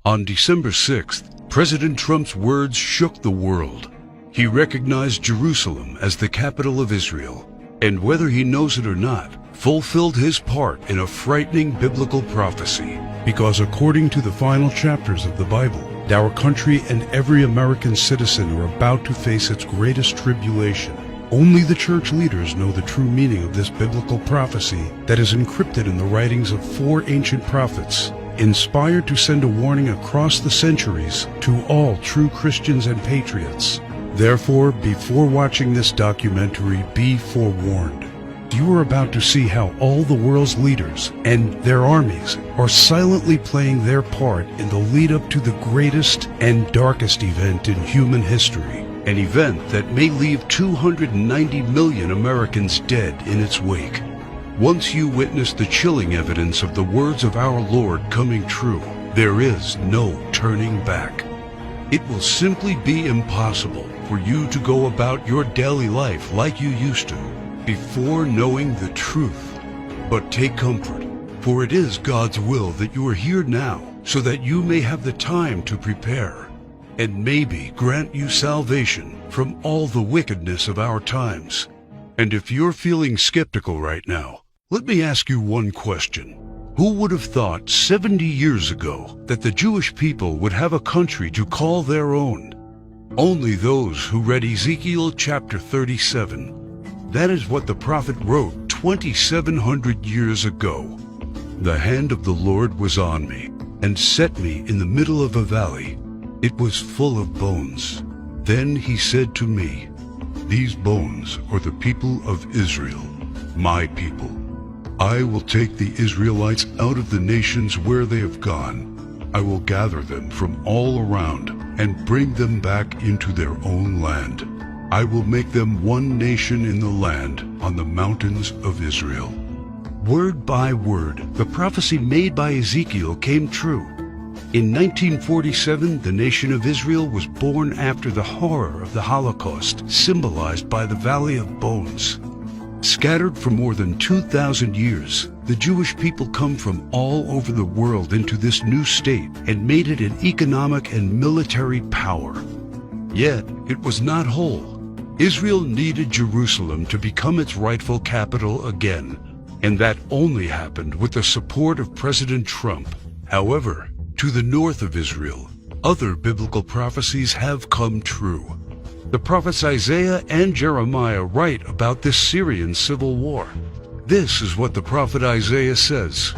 On December 6th, President Trump's words shook the world. He recognized Jerusalem as the capital of Israel, and whether he knows it or not, fulfilled his part in a frightening biblical prophecy. Because according to the final chapters of the Bible, our country and every American citizen are about to face its greatest tribulation. Only the church leaders know the true meaning of this biblical prophecy that is encrypted in the writings of 4 ancient prophets, inspired to send a warning across the centuries to all true Christians and patriots. Therefore, before watching this documentary, be forewarned. You are about to see how all the world's leaders and their armies are silently playing their part in the lead-up to the greatest and darkest event in human history. An event that may leave 290 million Americans dead in its wake. Once you witness the chilling evidence of the words of our Lord coming true, there is no turning back. It will simply be impossible for you to go about your daily life like you used to before knowing the truth. But take comfort, for it is God's will that you are here now so that you may have the time to prepare and maybe grant you salvation from all the wickedness of our times. And if you're feeling skeptical right now, let me ask you one question. Who would have thought 70 years ago that the Jewish people would have a country to call their own? Only those who read Ezekiel chapter 37. That is what the prophet wrote 2,700 years ago. The hand of the Lord was on me and set me in the middle of a valley. It was full of bones. Then he said to me, "These bones are the people of Israel, my people. I will take the Israelites out of the nations where they have gone. I will gather them from all around and bring them back into their own land. I will make them one nation in the land on the mountains of Israel." Word by word, the prophecy made by Ezekiel came true. In 1947, the nation of Israel was born after the horror of the Holocaust, symbolized by the Valley of Bones. Scattered for more than 2,000 years, the Jewish people come from all over the world into this new state and made it an economic and military power. Yet, it was not whole. Israel needed Jerusalem to become its rightful capital again, and that only happened with the support of President Trump. However, to the north of Israel, other biblical prophecies have come true. The prophets Isaiah and Jeremiah write about this Syrian civil war. This is what the prophet Isaiah says: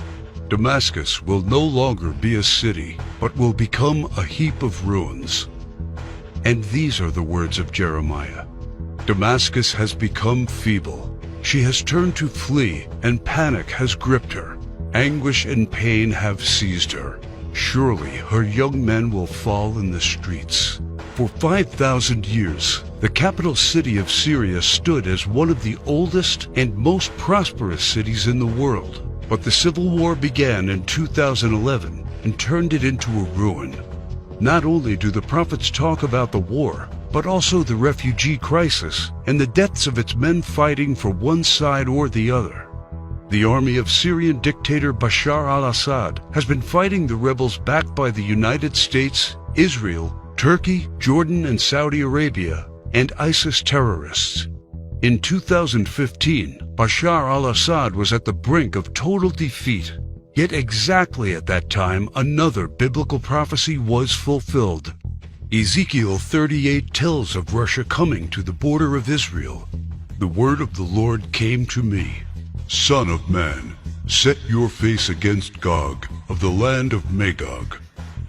"Damascus will no longer be a city, but will become a heap of ruins." And these are the words of Jeremiah: "Damascus has become feeble. She has turned to flee, and panic has gripped her. Anguish and pain have seized her. Surely her young men will fall in the streets." For 5,000 years, the capital city of Syria stood as one of the oldest and most prosperous cities in the world. But the civil war began in 2011 and turned it into a ruin. Not only do the prophets talk about the war, but also the refugee crisis and the deaths of its men fighting for one side or the other. The army of Syrian dictator Bashar al-Assad has been fighting the rebels backed by the United States, Israel, Turkey, Jordan, and Saudi Arabia, and ISIS terrorists. In 2015, Bashar al-Assad was at the brink of total defeat. Yet exactly at that time, another biblical prophecy was fulfilled. Ezekiel 38 tells of Russia coming to the border of Israel. The word of the Lord came to me: "Son of man, set your face against Gog of the land of Magog.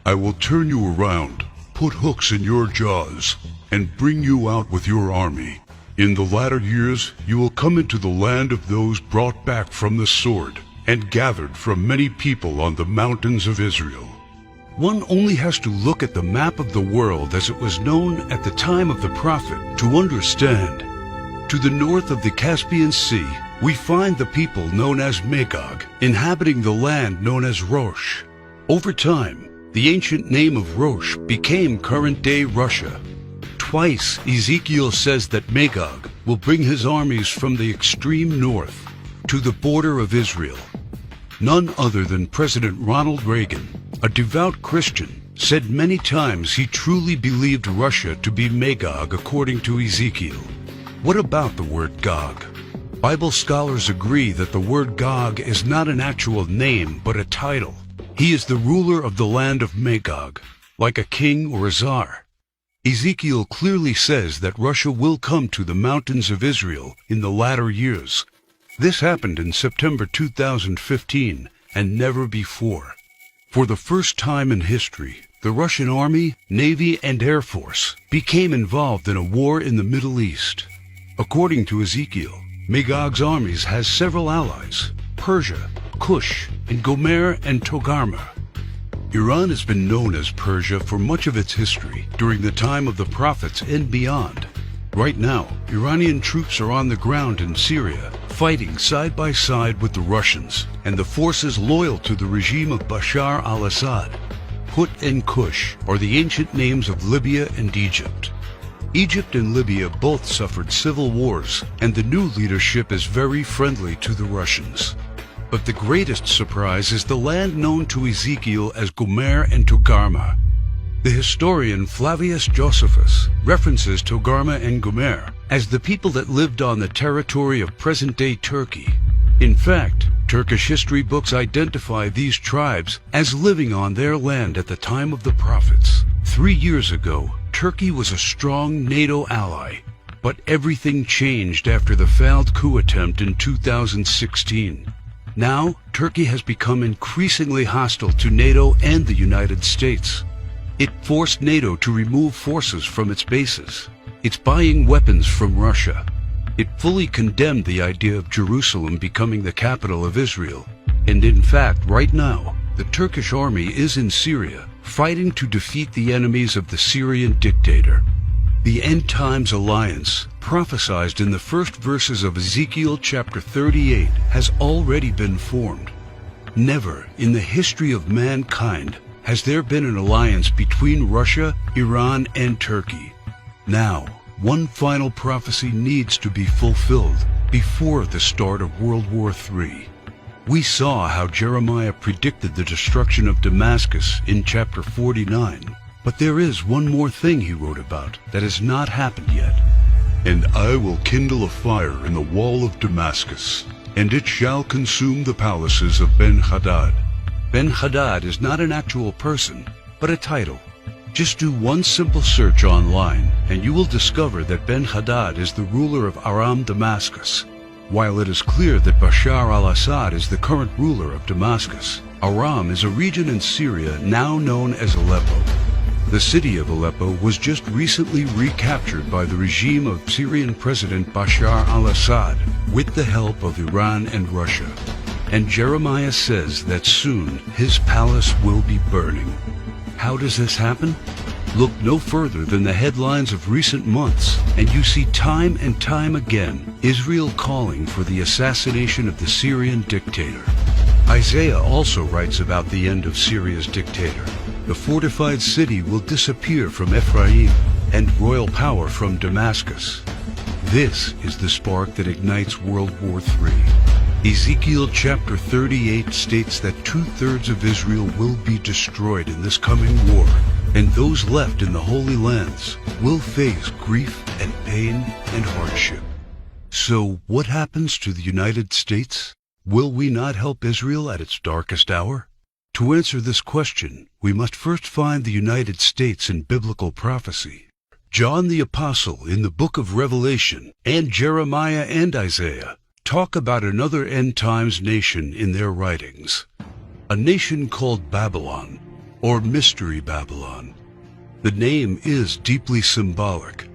I will turn you around, put hooks in your jaws, and bring you out with your army. In the latter years you will come into the land of those brought back from the sword, and gathered from many people on the mountains of Israel." One only has to look at the map of the world as it was known at the time of the prophet to understand. To the north of the Caspian Sea, we find the people known as Magog, inhabiting the land known as Rosh. Over time, the ancient name of Rosh became current-day Russia. Twice, Ezekiel says that Magog will bring his armies from the extreme north to the border of Israel. None other than President Ronald Reagan, a devout Christian, said many times he truly believed Russia to be Magog according to Ezekiel. What about the word Gog? Bible scholars agree that the word Gog is not an actual name but a title. He is the ruler of the land of Magog, like a king or a czar. Ezekiel clearly says that Russia will come to the mountains of Israel in the latter years. This happened in September 2015 and never before. For the first time in history, the Russian Army, Navy, and Air Force became involved in a war in the Middle East. According to Ezekiel, Magog's armies has several allies: Persia, Cush, and Gomer and Togarmah. Iran has been known as Persia for much of its history during the time of the prophets and beyond. Right now, Iranian troops are on the ground in Syria, fighting side by side with the Russians and the forces loyal to the regime of Bashar al-Assad. Put and Cush are the ancient names of Libya and Egypt. Egypt and Libya both suffered civil wars, and the new leadership is very friendly to the Russians. But the greatest surprise is the land known to Ezekiel as Gomer and Togarmah. The historian Flavius Josephus references Togarmah and Gomer as the people that lived on the territory of present-day Turkey. In fact, Turkish history books identify these tribes as living on their land at the time of the prophets. 3 years ago, Turkey was a strong NATO ally, but everything changed after the failed coup attempt in 2016. Now, Turkey has become increasingly hostile to NATO and the United States. It forced NATO to remove forces from its bases. It's buying weapons from Russia. It fully condemned the idea of Jerusalem becoming the capital of Israel. And in fact, right now, the Turkish army is in Syria, fighting to defeat the enemies of the Syrian dictator. The End Times Alliance, prophesied in the first verses of Ezekiel chapter 38, has already been formed. Never in the history of mankind has there been an alliance between Russia, Iran, and Turkey. Now, one final prophecy needs to be fulfilled before the start of World War III. We saw how Jeremiah predicted the destruction of Damascus in chapter 49, but there is one more thing he wrote about that has not happened yet. And I will kindle a fire in the wall of Damascus, and it shall consume the palaces of Ben-Hadad. Ben-Hadad is not an actual person, but a title. Just do one simple search online, and you will discover that Ben-Hadad is the ruler of Aram Damascus. While it is clear that Bashar al-Assad is the current ruler of Damascus, Aram is a region in Syria now known as Aleppo. The city of Aleppo was just recently recaptured by the regime of Syrian President Bashar al-Assad with the help of Iran and Russia. And Jeremiah says that soon his palace will be burning. How does this happen? Look no further than the headlines of recent months, and you see time and time again Israel calling for the assassination of the Syrian dictator. Isaiah also writes about the end of Syria's dictator. The fortified city will disappear from Ephraim, and royal power from Damascus. This is the spark that ignites World War III. Ezekiel chapter 38 states that 2/3 of Israel will be destroyed in this coming war, and those left in the Holy Lands will face grief and pain and hardship. So what happens to the United States? Will we not help Israel at its darkest hour? To answer this question, we must first find the United States in biblical prophecy. John the Apostle in the book of Revelation, and Jeremiah and Isaiah talk about another end times nation in their writings, a nation called Babylon, or Mystery Babylon. The name is deeply symbolic.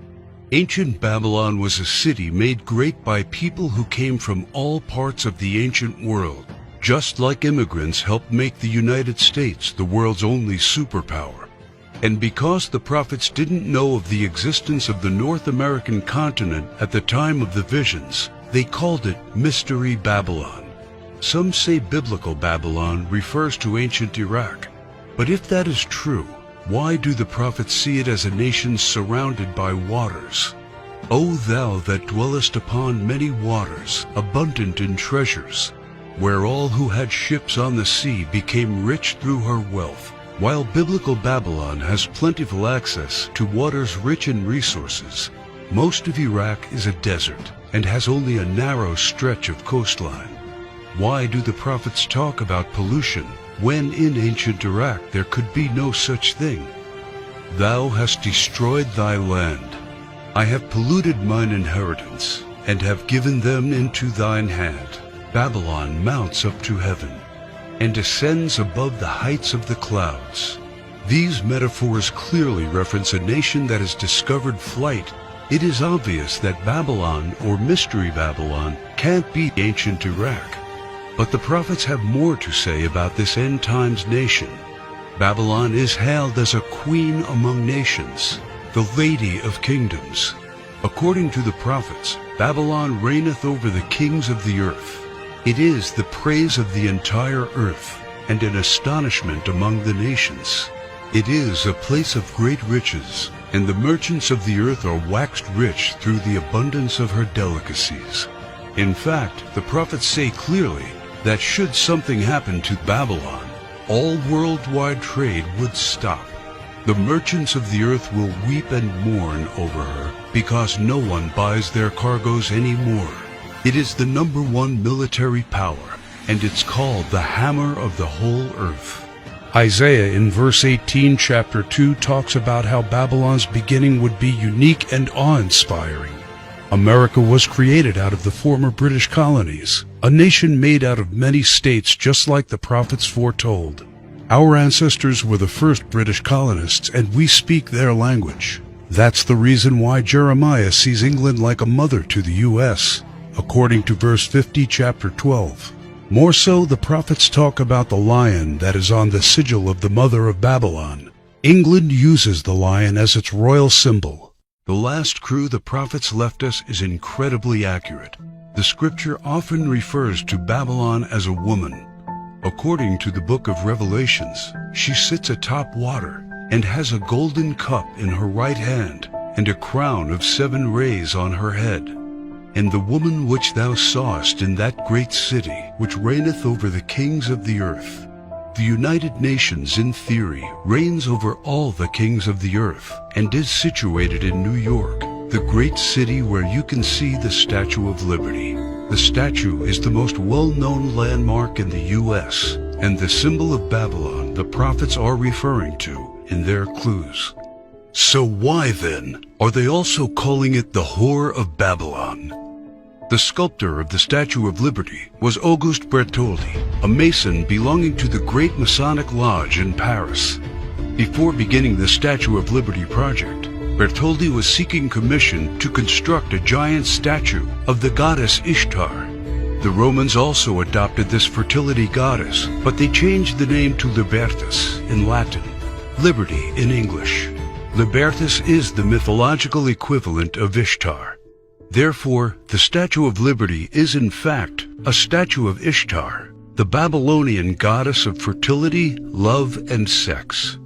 Ancient Babylon was a city made great by people who came from all parts of the ancient world, just like immigrants helped make the United States the world's only superpower. And because the prophets didn't know of the existence of the North American continent at the time of the visions, they called it Mystery Babylon. Some say biblical Babylon refers to ancient Iraq. But if that is true, why do the prophets see it as a nation surrounded by waters? O thou that dwellest upon many waters, abundant in treasures, where all who had ships on the sea became rich through her wealth, While biblical Babylon has plentiful access to waters rich in resources, most of Iraq is a desert and has only a narrow stretch of coastline. Why do the prophets talk about pollution when in ancient Iraq there could be no such thing? Thou hast destroyed thy land. I have polluted mine inheritance, and have given them into thine hand. Babylon mounts up to heaven, and ascends above the heights of the clouds. These metaphors clearly reference a nation that has discovered flight. It is obvious that Babylon, or Mystery Babylon, can't be ancient Iraq. But the prophets have more to say about this end times nation. Babylon is hailed as a queen among nations, the lady of kingdoms. According to the prophets, Babylon reigneth over the kings of the earth. It is the praise of the entire earth, and an astonishment among the nations. It is a place of great riches, and the merchants of the earth are waxed rich through the abundance of her delicacies. In fact, the prophets say clearly that should something happen to Babylon, all worldwide trade would stop. The merchants of the earth will weep and mourn over her, because no one buys their cargoes anymore. It is the #1 military power, and it's called the hammer of the whole earth. Isaiah in verse 18, chapter 2, talks about how Babylon's beginning would be unique and awe-inspiring. America was created out of the former British colonies, a nation made out of many states just like the prophets foretold. Our ancestors were the first British colonists, and we speak their language. That's the reason why Jeremiah sees England like a mother to the U.S., according to verse 50, chapter 12. More so, the prophets talk about the lion that is on the sigil of the mother of Babylon. England uses the lion as its royal symbol. The last crew the prophets left us is incredibly accurate. The scripture often refers to Babylon as a woman. According to the book of Revelations, she sits atop water and has a golden cup in her right hand and a crown of 7 rays on her head. And the woman which thou sawest in that great city, which reigneth over the kings of the earth. The United Nations, in theory, reigns over all the kings of the earth and is situated in New York, the great city where you can see the Statue of Liberty. The statue is the most well-known landmark in the U.S. and the symbol of Babylon the prophets are referring to in their clues. So why, then, are they also calling it the Whore of Babylon? The sculptor of the Statue of Liberty was Auguste Bertoldi, a Mason belonging to the Great Masonic Lodge in Paris. Before beginning the Statue of Liberty project, Bertoldi was seeking commission to construct a giant statue of the goddess Ishtar. The Romans also adopted this fertility goddess, but they changed the name to Libertas in Latin, liberty in English. Libertas is the mythological equivalent of Ishtar. Therefore, the Statue of Liberty is in fact a statue of Ishtar, the Babylonian goddess of fertility, love, and sex.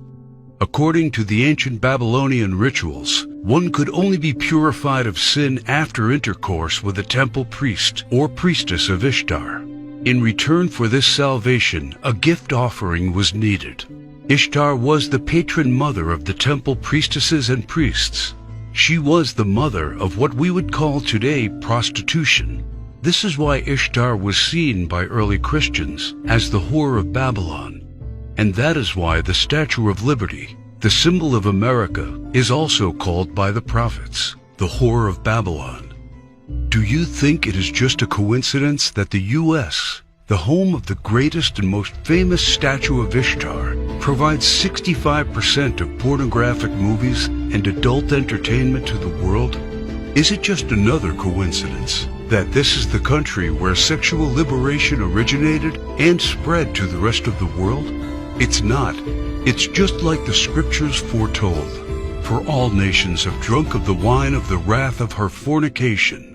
According to the ancient Babylonian rituals, one could only be purified of sin after intercourse with a temple priest or priestess of Ishtar. In return for this salvation, a gift offering was needed. Ishtar was the patron mother of the temple priestesses and priests. She was the mother of what we would call today prostitution. This is why Ishtar was seen by early Christians as the Whore of Babylon. And that is why the Statue of Liberty, the symbol of America, is also called by the prophets the Whore of Babylon. Do you think it is just a coincidence that the U.S., the home of the greatest and most famous statue of Ishtar, provides 65% of pornographic movies and adult entertainment to the world? Is it just another coincidence that this is the country where sexual liberation originated and spread to the rest of the world? It's not. It's just like the scriptures foretold. For all nations have drunk of the wine of the wrath of her fornication.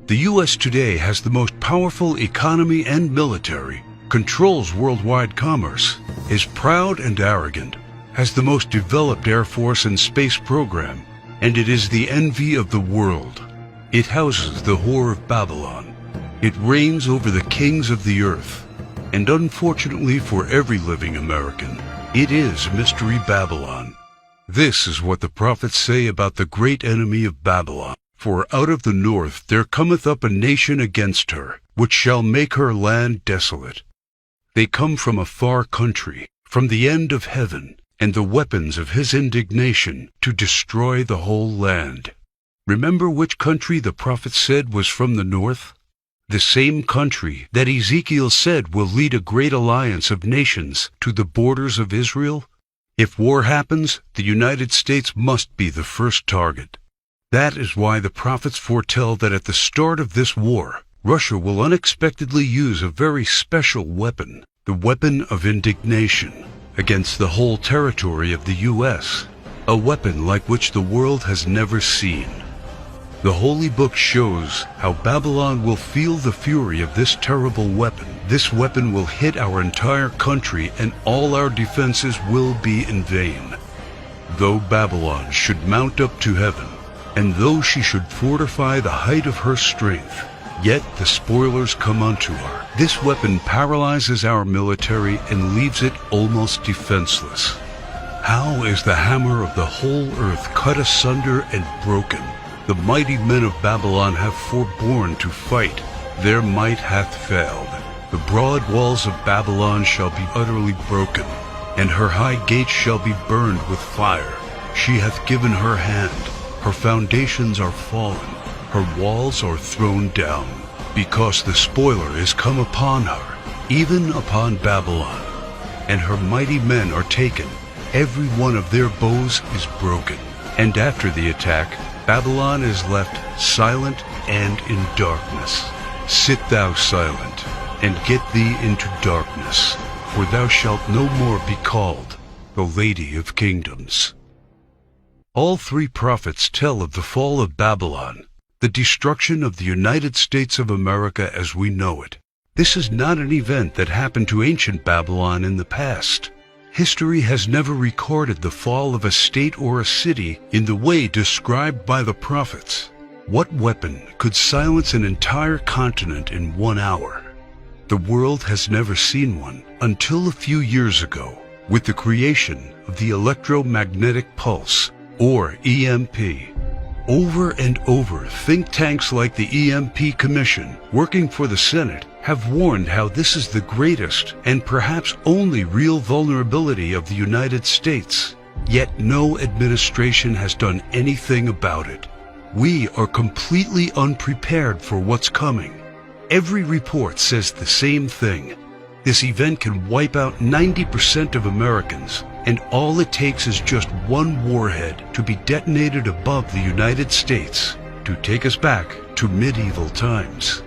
The U.S. today has the most powerful economy and military, controls worldwide commerce, is proud and arrogant, has the most developed Air Force and space program, and it is the envy of the world. It houses the Whore of Babylon. It reigns over the kings of the earth. And unfortunately for every living American, It is Mystery Babylon. This is what the prophets say about the great enemy of Babylon. For out of the north there cometh up a nation against her, which shall make her land desolate. They come from a far country, from the end of heaven, and the weapons of his indignation to destroy the whole land. Remember which country the prophet said was from the north? The same country that Ezekiel said will lead a great alliance of nations to the borders of Israel? If war happens, the United States must be the first target. That is why the prophets foretell that at the start of this war, Russia will unexpectedly use a very special weapon, the weapon of indignation, against the whole territory of the U.S., a weapon like which the world has never seen. The Holy Book shows how Babylon will feel the fury of this terrible weapon. This weapon will hit our entire country, and all our defenses will be in vain. Though Babylon should mount up to heaven, and though she should fortify the height of her strength, yet the spoilers come unto her. This weapon paralyzes our military and leaves it almost defenseless. How is the hammer of the whole earth cut asunder and broken? The mighty men of Babylon have forborne to fight. Their might hath failed. The broad walls of Babylon shall be utterly broken, and her high gates shall be burned with fire. She hath given her hand. Her foundations are fallen, her walls are thrown down, because the spoiler is come upon her, even upon Babylon. And her mighty men are taken, every one of their bows is broken. And after the attack, Babylon is left silent and in darkness. Sit thou silent, and get thee into darkness, for thou shalt no more be called the Lady of Kingdoms. All three prophets tell of the fall of Babylon, the destruction of the United States of America as we know it. This is not an event that happened to ancient Babylon in the past. History has never recorded the fall of a state or a city in the way described by the prophets. What weapon could silence an entire continent in 1 hour? The world has never seen one until a few years ago, with the creation of the electromagnetic pulse, or EMP. Over and over, think tanks like the EMP Commission, working for the Senate, have warned how this is the greatest and perhaps only real vulnerability of the United States. Yet no administration has done anything about it. We are completely unprepared for what's coming. Every report says the same thing. This event can wipe out 90% of Americans, and all it takes is just one warhead to be detonated above the United States to take us back to medieval times.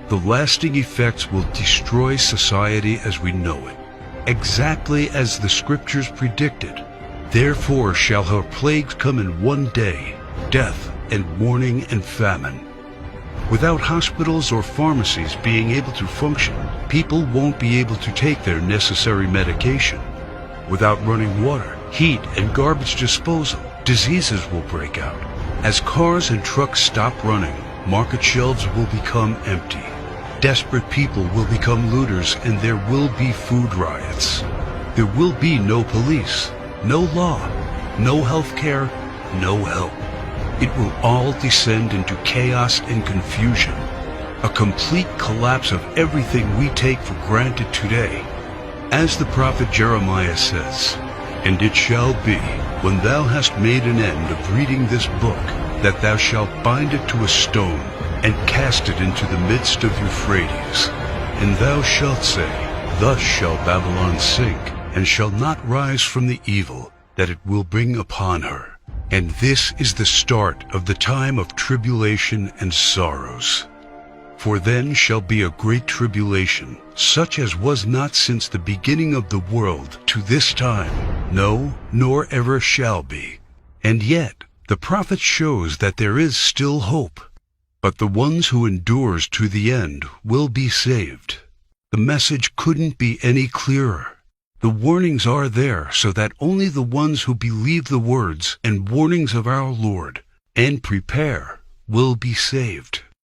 The lasting effects will destroy society as we know it, exactly as the scriptures predicted. Therefore shall her plagues come in one day, death and mourning and famine. Without hospitals or pharmacies being able to function, people won't be able to take their necessary medication. Without running water, heat, and garbage disposal, diseases will break out. As cars and trucks stop running, market shelves will become empty. Desperate people will become looters, and there will be food riots. There will be no police, no law, no health care, no help. It will all descend into chaos and confusion, a complete collapse of everything we take for granted today. As the prophet Jeremiah says, "And it shall be, when thou hast made an end of reading this book, that thou shalt bind it to a stone, and cast it into the midst of Euphrates. And thou shalt say, Thus shall Babylon sink, and shall not rise from the evil that it will bring upon her. And this is the start of the time of tribulation and sorrows. For then shall be a great tribulation, such as was not since the beginning of the world to this time, no, nor ever shall be." And yet, the prophet shows that there is still hope. But the ones who endures to the end will be saved. The message couldn't be any clearer. The warnings are there so that only the ones who believe the words and warnings of our Lord and prepare will be saved.